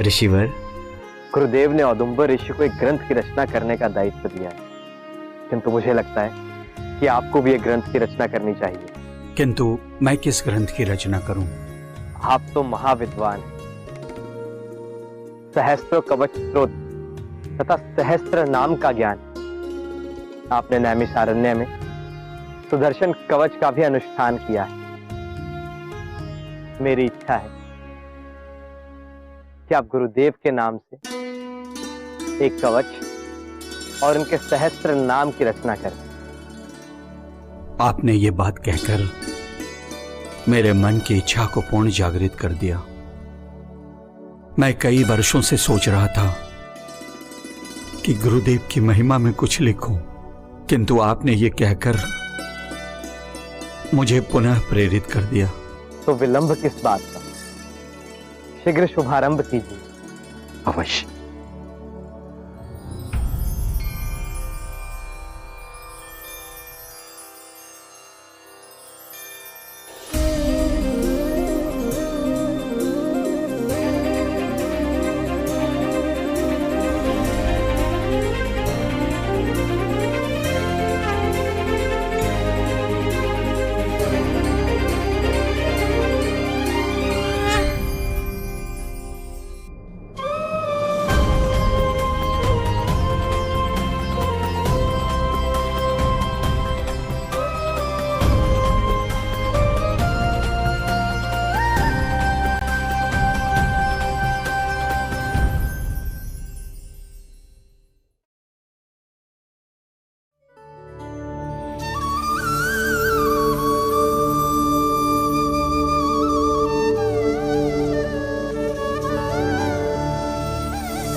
ऋषिवर, गुरुदेव ने औदुंबर ऋषि को एक ग्रंथ की रचना करने का दायित्व दिया है, किंतु मुझे लगता है कि आपको भी एक ग्रंथ की रचना करनी चाहिए। किंतु मैं किस ग्रंथ की रचना करूं? आप तो महाविद्वान हैं। सहस्त्र कवच स्रोत तथा सहस्त्र नाम का ज्ञान आपने नैमिषारण्य में सुदर्शन कवच का भी अनुष्ठान किया है। मेरी इच्छा है कि आप गुरुदेव के नाम से एक कवच और उनके सहस्त्र नाम की रचना करें। आपने ये बात कहकर मेरे मन की इच्छा को पूर्ण जागृत कर दिया। मैं कई वर्षों से सोच रहा था कि गुरुदेव की महिमा में कुछ लिखूं, किंतु आपने ये कहकर मुझे पुनः प्रेरित कर दिया। तो विलंब किस बात का? शीघ्र शुभारंभ कीजिए। अवश्य।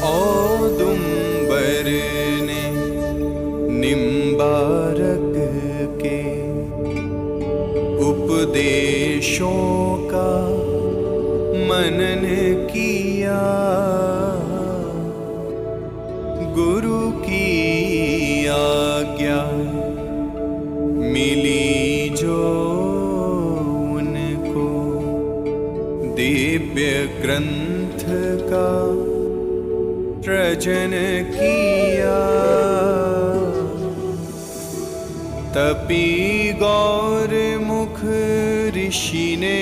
औदुंबर ने निम्बारक के उपदेशों का मनन किया। गुरु की आज्ञा मिली जो उनको, दिव्य ग्रंथ का सृजन किया। तपी गौर मुख ऋषि ने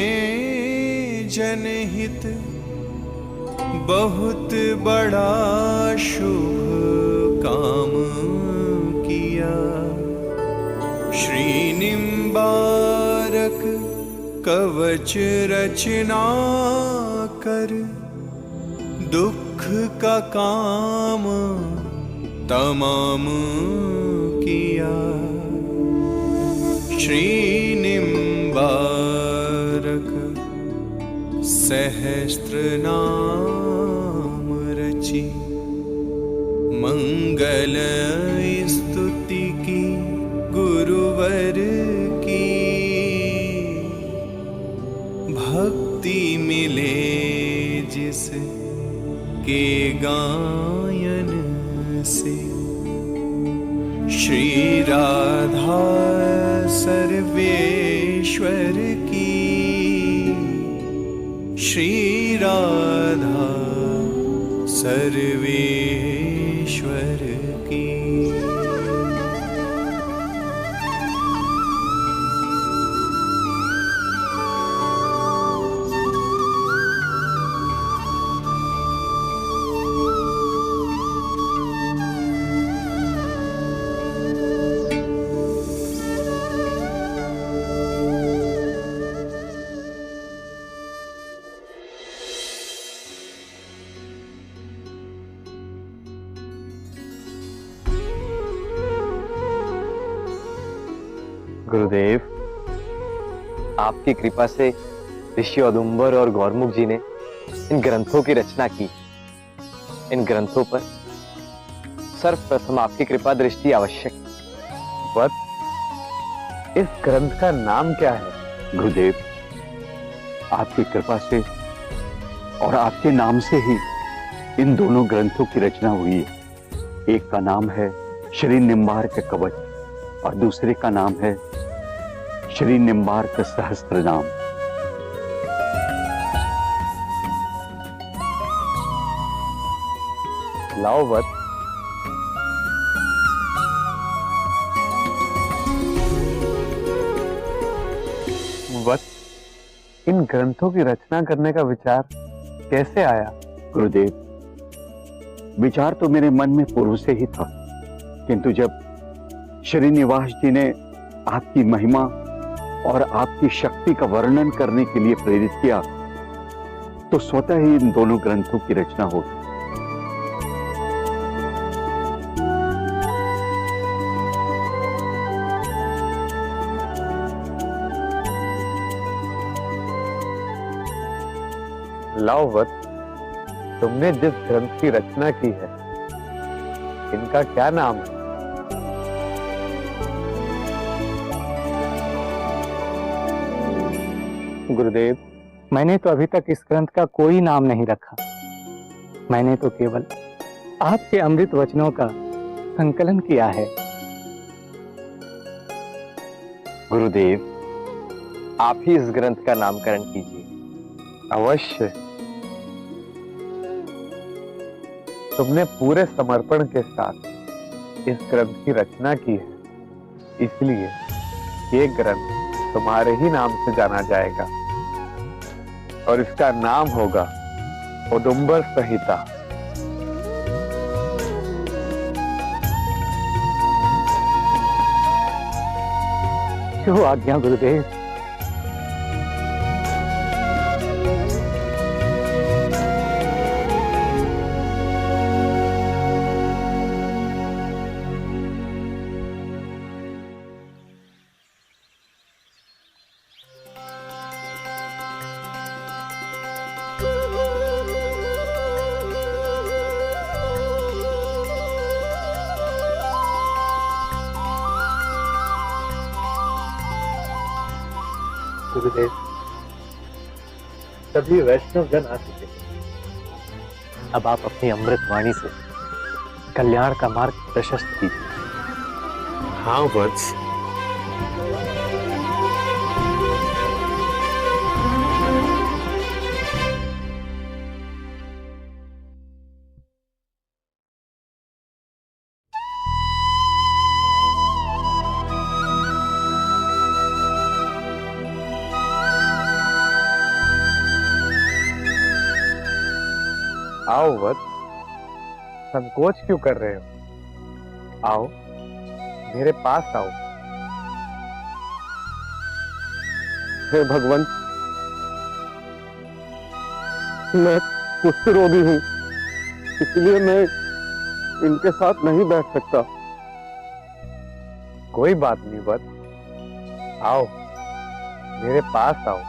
जनहित बहुत बड़ा शुभ काम किया। श्री निम्बारक कवच रचना कर दुख का काम तमाम किया। श्री निम्बारक सहस्त्र नाम रची, मंगल स्तुति की गुरुवर की। भक्ति मिले जिस के गायन से, श्री राधा सर्वेश्वर की। श्री राधा सर्वेश्वर की। गुरुदेव, आपकी कृपा से ऋषि औदुंबर और गौरमुख जी ने इन ग्रंथों की रचना की। इन ग्रंथों पर सर्वप्रथम आपकी कृपा दृष्टि आवश्यक है। वत्स, इस ग्रंथ का नाम क्या है? गुरुदेव, आपकी कृपा से और आपके नाम से ही इन दोनों ग्रंथों की रचना हुई है। एक का नाम है श्री निम्बार्क कवच और दूसरे का नाम है श्री निम्बार्क सहस्त्र नाम। लाओ वत। वत, इन ग्रंथों की रचना करने का विचार कैसे आया? गुरुदेव, विचार तो मेरे मन में पूर्व से ही था, किंतु जब श्रीनिवास जी ने आपकी महिमा और आपकी शक्ति का वर्णन करने के लिए प्रेरित किया, तो स्वतः ही इन दोनों ग्रंथों की रचना हो गई। लाओ वत, तुमने जिस ग्रंथ की रचना की है, इनका क्या नाम है? गुरुदेव, मैंने तो अभी तक इस ग्रंथ का कोई नाम नहीं रखा। मैंने तो केवल आपके अमृत वचनों का संकलन किया है। गुरुदेव, आप ही इस ग्रंथ का नामकरण कीजिए। अवश्य। तुमने पूरे समर्पण के साथ इस ग्रंथ की रचना की है, इसलिए ये ग्रंथ तुम्हारे ही नाम से जाना जाएगा और इसका नाम होगा औदुंबर संहिता। शुभ आज्ञा गुरुदेव। गुरुदेव, सभी वैष्णव जन आ चुके हैं। अब आप अपनी अमृत वाणी से कल्याण का मार्ग प्रशस्त कीजिए। हाँ वत्स, आओ वत, संकोच क्यों कर रहे हो? आओ, मेरे पास आओ। हे भगवान, मैं कुष्ठ रोगी हूं, इसलिए मैं इनके साथ नहीं बैठ सकता। कोई बात नहीं वत, आओ, मेरे पास आओ।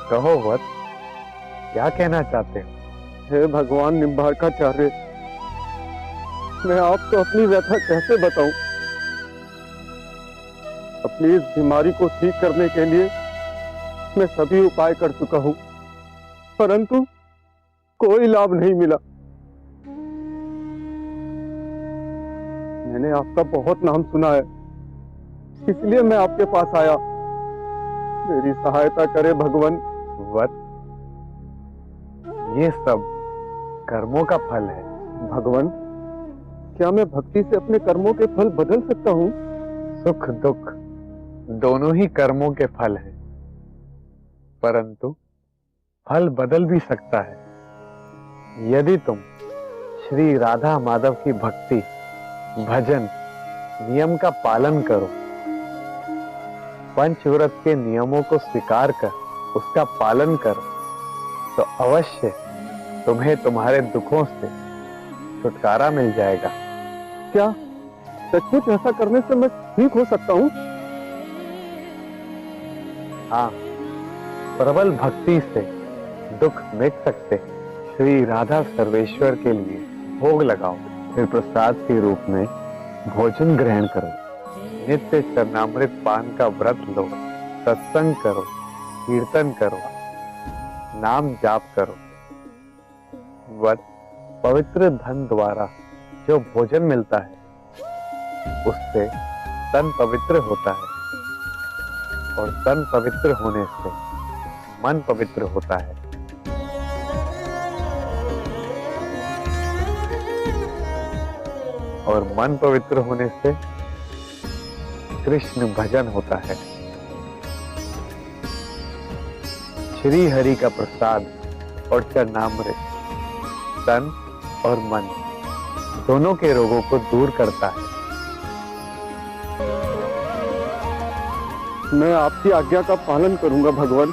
कहो वत, क्या कहना चाहते हो? हे भगवान निम्बारकाचार्य, मैं आपको अपनी व्यथा कैसे बताऊं? अपनी इस बीमारी को ठीक करने के लिए मैं सभी उपाय कर चुका हूं, परंतु कोई लाभ नहीं मिला। मैंने आपका बहुत नाम सुना है, इसलिए मैं आपके पास आया। मेरी सहायता करे भगवान। वत, ये सब कर्मों का फल है। भगवान, क्या मैं भक्ति से अपने कर्मों के फल बदल सकता हूँ? सुख दुख दोनों ही कर्मों के फल हैं, परंतु फल बदल भी सकता है यदि तुम श्री राधा माधव की भक्ति, भजन, नियम का पालन करो। पंचव्रत के नियमों को स्वीकार कर उसका पालन करो, तो अवश्य तुम्हें तुम्हारे दुखों से छुटकारा मिल जाएगा। क्या सचमुच ऐसा करने से मैं ठीक हो सकता हूँ? हाँ, प्रबल भक्ति से दुख मिट सकते हैं। श्री राधा सर्वेश्वर के लिए भोग लगाओ, फिर प्रसाद के रूप में भोजन ग्रहण करो, नित्य चरणामृत पान का व्रत लो, सत्संग करो, कीर्तन करो, नाम जाप करो। वत, पवित्र धन द्वारा जो भोजन मिलता है उससे तन पवित्र होता है और तन पवित्र होने से मन पवित्र होता है। और मन पवित्र होने से कृष्ण भजन होता है। श्री हरि का प्रसाद और चरणामृत तन और मन दोनों के रोगों को दूर करता है। मैं आपकी आज्ञा का पालन करूंगा भगवान।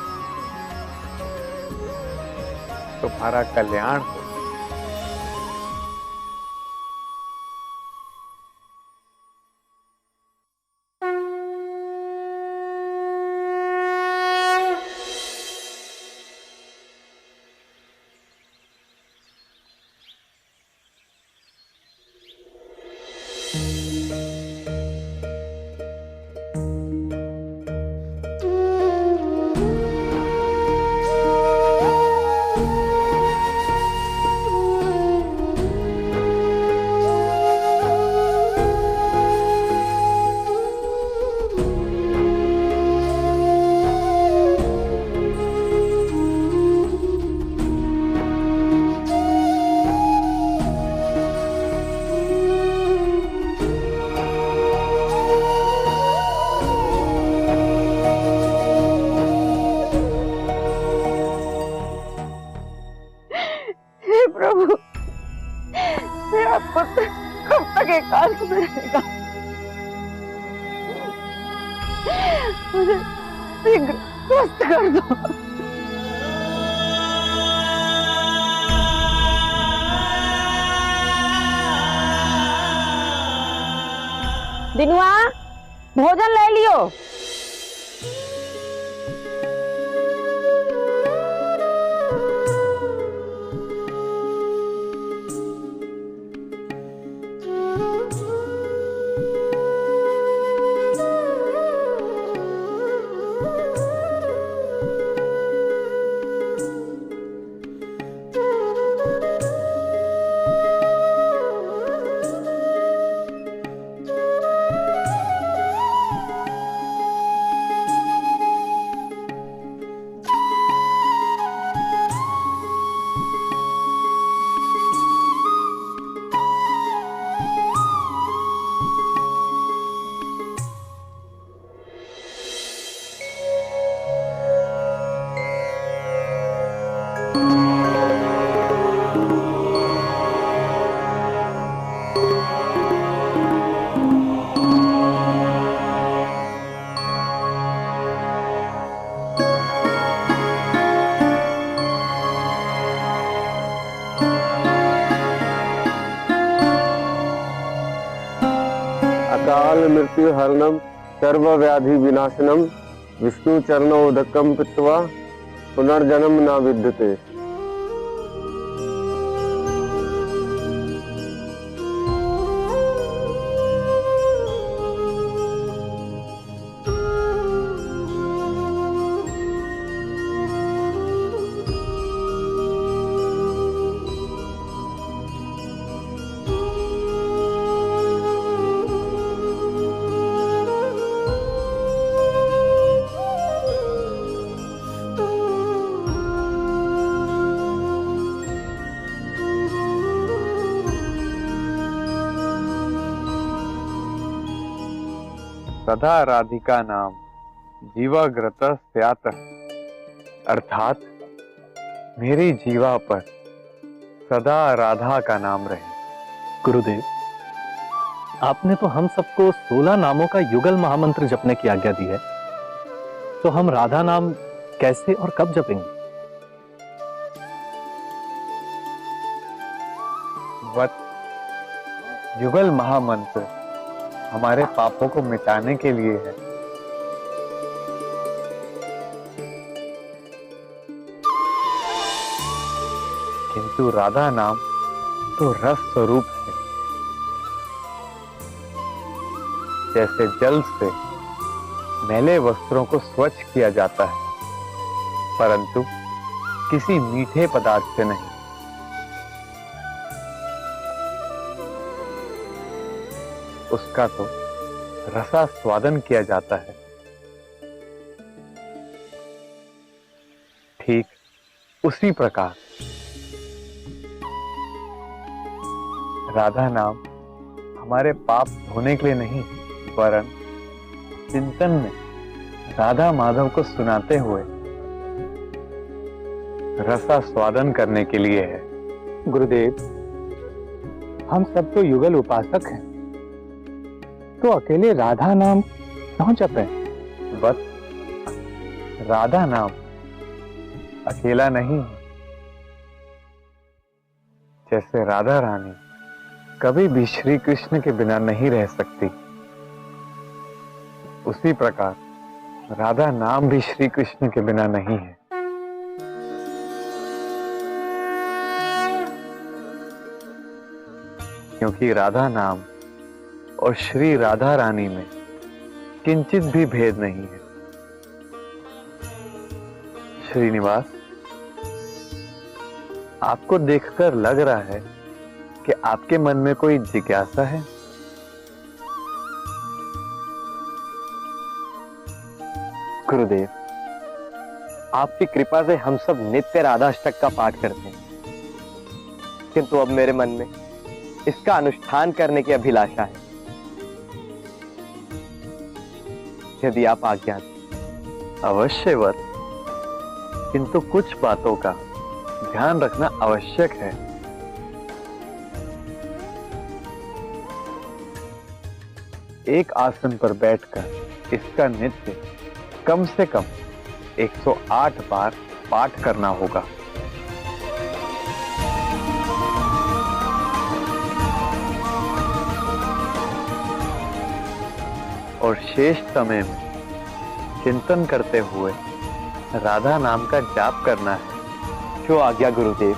तुम्हारा कल्याण हो। प्रभु, मेरा पुत्र कब तक एकांत में रहेगा? मुझे शीघ्र स्वस्थ कर दो। दिनुआ, भोजन ले लियो। अकाल मृत्यु हरणम सर्व व्याधि विनाशनम विष्णु चरणोदकम पित्वा पुनर्जन्म न विद्यते। सदा राधिका नाम जीवाग्रत स्यात, अर्थात मेरी जीवा पर सदा राधा का नाम रहे। गुरुदेव, आपने तो हम सबको 16 नामों का युगल महामंत्र जपने की आज्ञा दी है, तो हम राधा नाम कैसे और कब जपेंगे? वत युगल महामंत्र हमारे पापों को मिटाने के लिए है। किंतु राधा नाम तो रस स्वरूप है। जैसे जल से मैले वस्त्रों को स्वच्छ किया जाता है, परंतु किसी मीठे पदार्थ से नहीं। उसका तो रसास्वादन किया जाता है। ठीक उसी प्रकार राधा नाम हमारे पाप धोने के लिए नहीं, वरन चिंतन में राधा माधव को सुनाते हुए रसास्वादन करने के लिए है। गुरुदेव, हम सब तो युगल उपासक हैं, तो अकेले राधा नाम क्यों जपें? बस राधा नाम अकेला नहीं है। जैसे राधा रानी कभी भी श्री कृष्ण के बिना नहीं रह सकती, उसी प्रकार राधा नाम भी श्री कृष्ण के बिना नहीं है। क्योंकि राधा नाम और श्री राधा रानी में किंचित भी भेद नहीं है। श्रीनिवास, आपको देखकर लग रहा है कि आपके मन में कोई जिज्ञासा है। गुरुदेव, आपकी कृपा से हम सब नित्य राधाष्टक का पाठ करते हैं, किंतु अब मेरे मन में इसका अनुष्ठान करने की अभिलाषा है। यदि आप आज्ञा दें। अवश्यवत, किंतु कुछ बातों का ध्यान रखना आवश्यक है। एक आसन पर बैठकर इसका नित्य कम से कम 108 बार पाठ करना होगा। और शेष समय में चिंतन करते हुए राधा नाम का जाप करना है। जो आज्ञा गुरुदेव।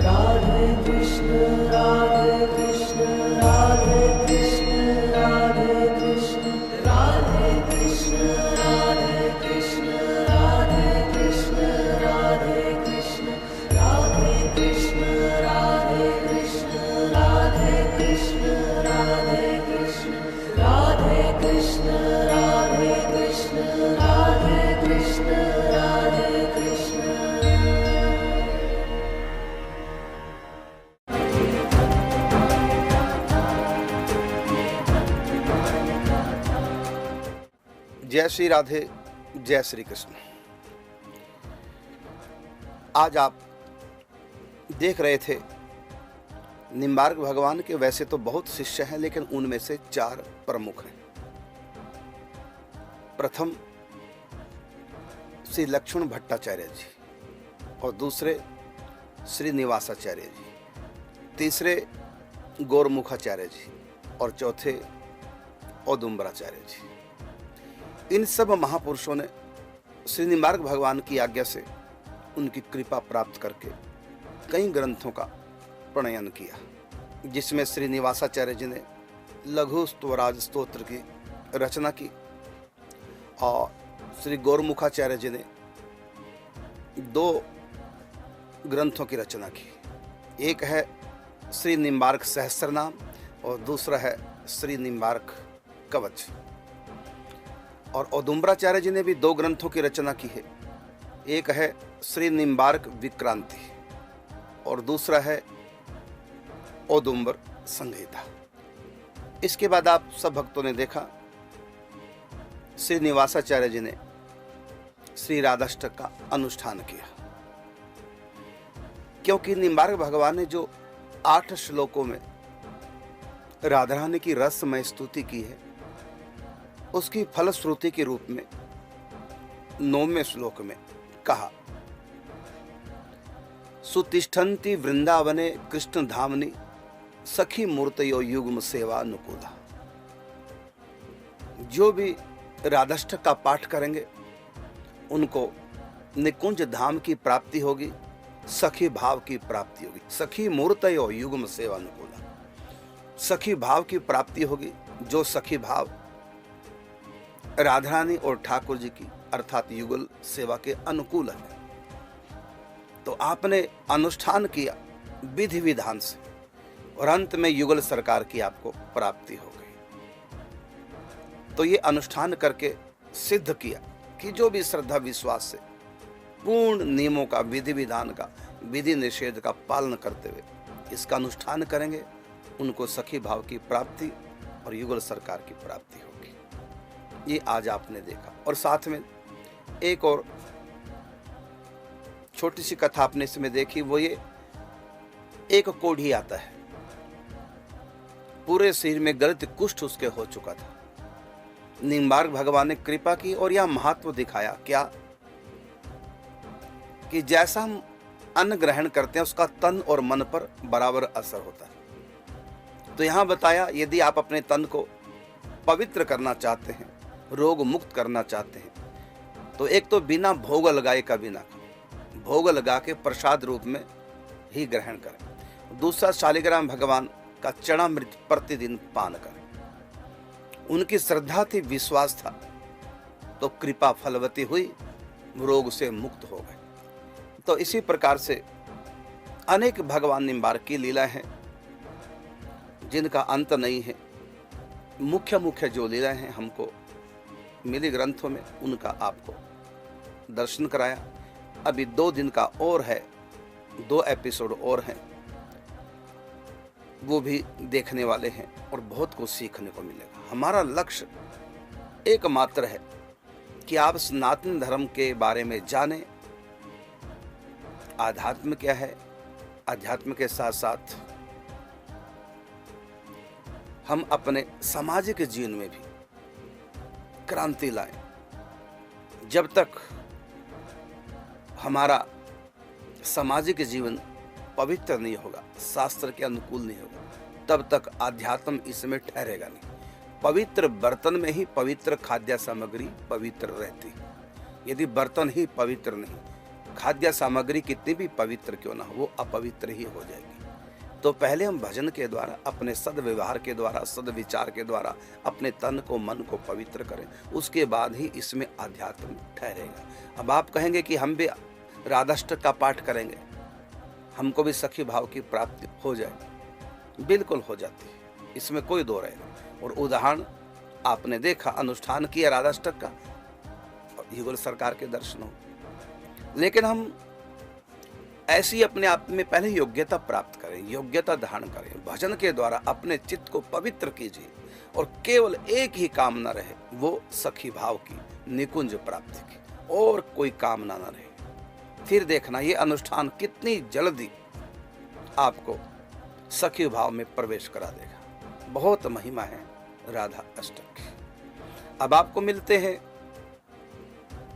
Radhe Krishna, Radhe Krishna, Radhe जय श्री राधे, जय श्री कृष्ण। आज आप देख रहे थे निम्बार्क भगवान के वैसे तो बहुत शिष्य हैं, लेकिन उनमें से 4 प्रमुख हैं। प्रथम श्री लक्ष्मण भट्टाचार्य जी, और दूसरे श्री निवासाचार्य जी, तीसरे गौरमुखाचार्य जी, और चौथे औदुंबराचार्य जी। इन सब महापुरुषों ने श्री निम्बार्क भगवान की आज्ञा से उनकी कृपा प्राप्त करके कई ग्रंथों का प्रणयन किया, जिसमें श्री निवासाचार्य जी ने लघु स्वराज स्तोत्र की रचना की, और श्री गौरमुखाचार्य जी ने 2 ग्रंथों की रचना की। एक है श्री निम्बार्क सहस्त्रनाम और दूसरा है श्री निम्बार्क कवच। और औदुंबराचार्य जी ने भी 2 ग्रंथों की रचना की है। एक है श्री निम्बार्क विक्रांति और दूसरा है औदुंबर संहिता। इसके बाद आप सब भक्तों ने देखा श्री निवासाचार्य जी ने श्री राधाष्टक का अनुष्ठान किया, क्योंकि निम्बार्क भगवान ने जो 8 श्लोकों में राधा रानी की रसमय स्तुति की है, उसकी फलश्रुति के रूप में 9वें श्लोक में कहा, सुतिष्ठन्ति वृंदावने कृष्ण धामनि सखी मूर्तयो युग्म सेवा अनुकूला। जो भी राधाष्टक का पाठ करेंगे उनको निकुंज धाम की प्राप्ति होगी, सखी भाव की प्राप्ति होगी। सखी मूर्तयो युग्म सेवा अनुकूला, सखी भाव की प्राप्ति होगी। जो सखी भाव राधा रानी और ठाकुर जी की अर्थात युगल सेवा के अनुकूल है। तो आपने अनुष्ठान किया विधि विधान से, और अंत में युगल सरकार की आपको प्राप्ति हो गई। तो ये अनुष्ठान करके सिद्ध किया कि जो भी श्रद्धा विश्वास से पूर्ण नियमों का, विधि विधान का, विधि निषेध का पालन करते हुए इसका अनुष्ठान करेंगे, उनको सखी भाव की प्राप्ति और युगल सरकार की प्राप्ति होगी। ये आज आपने देखा। और साथ में एक और छोटी सी कथा आपने इसमें देखी, वो ये एक कोढ़ी आता है, पूरे शरीर में गलत कुष्ठ उसके हो चुका था। निम्बार्क भगवान ने कृपा की और यह महत्व दिखाया क्या कि जैसा हम अन्न ग्रहण करते हैं उसका तन और मन पर बराबर असर होता है। तो यहां बताया यदि आप अपने तन को पवित्र करना चाहते हैं, रोग मुक्त करना चाहते हैं, तो एक तो बिना भोग लगाए कभी ना खाएं, भोग लगा के प्रसाद रूप में ही ग्रहण करें। दूसरा, शालिग्राम भगवान का चरणामृत प्रतिदिन पान करें। उनकी श्रद्धा थी, विश्वास था, तो कृपा फलवती हुई, रोग से मुक्त हो गए। तो इसी प्रकार से अनेक भगवान निम्बार्क की लीला है जिनका अंत नहीं है। मुख्य मुख्य जो लीला हैं हमको मिली ग्रंथों में, उनका आपको दर्शन कराया। अभी 2 दिन का और है, 2 एपिसोड और हैं, वो भी देखने वाले हैं और बहुत कुछ सीखने को मिलेगा। हमारा लक्ष्य एकमात्र है कि आप सनातन धर्म के बारे में जानें, आध्यात्म क्या है, अध्यात्म के साथ साथ हम अपने सामाजिक जीवन में भी क्रांति लाएं। जब तक हमारा सामाजिक जीवन पवित्र नहीं होगा, शास्त्र के अनुकूल नहीं होगा, तब तक आध्यात्म इसमें ठहरेगा नहीं। पवित्र बर्तन में ही पवित्र खाद्य सामग्री पवित्र रहती। यदि बर्तन ही पवित्र नहीं, खाद्य सामग्री कितनी भी पवित्र क्यों ना हो, वो अपवित्र ही हो जाएगी। तो पहले हम भजन के द्वारा, अपने सद्व्यवहार के द्वारा, सद्विचार के द्वारा अपने तन को, मन को पवित्र करें, उसके बाद ही इसमें आध्यात्म ठहरेगा। अब आप कहेंगे कि हम भी राधाष्टक का पाठ करेंगे, हमको भी सखी भाव की प्राप्ति हो जाए। बिल्कुल हो जाती है, इसमें कोई दो राय नहीं। और उदाहरण आपने देखा, अनुष्ठान किया राधाष्टक का और युगल सरकार के दर्शन हो। लेकिन हम ऐसी अपने आप में पहले योग्यता प्राप्त करें, योग्यता धारण करें। भजन के द्वारा अपने चित्त को पवित्र कीजिए और केवल एक ही कामना रहे, वो सखी भाव की, निकुंज प्राप्ति की, और कोई कामना न रहे। फिर देखना ये अनुष्ठान कितनी जल्दी आपको सखी भाव में प्रवेश करा देगा। बहुत महिमा है राधा अष्टक की। अब आपको मिलते हैं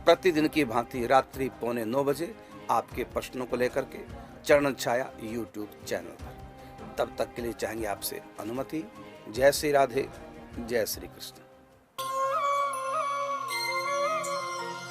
प्रतिदिन की भांति रात्रि 8:45 बजे आपके प्रश्नों को लेकर के चरण छाया यूट्यूब चैनल पर। तब तक के लिए चाहेंगे आपसे अनुमति। जय श्री राधे, जय श्री कृष्ण।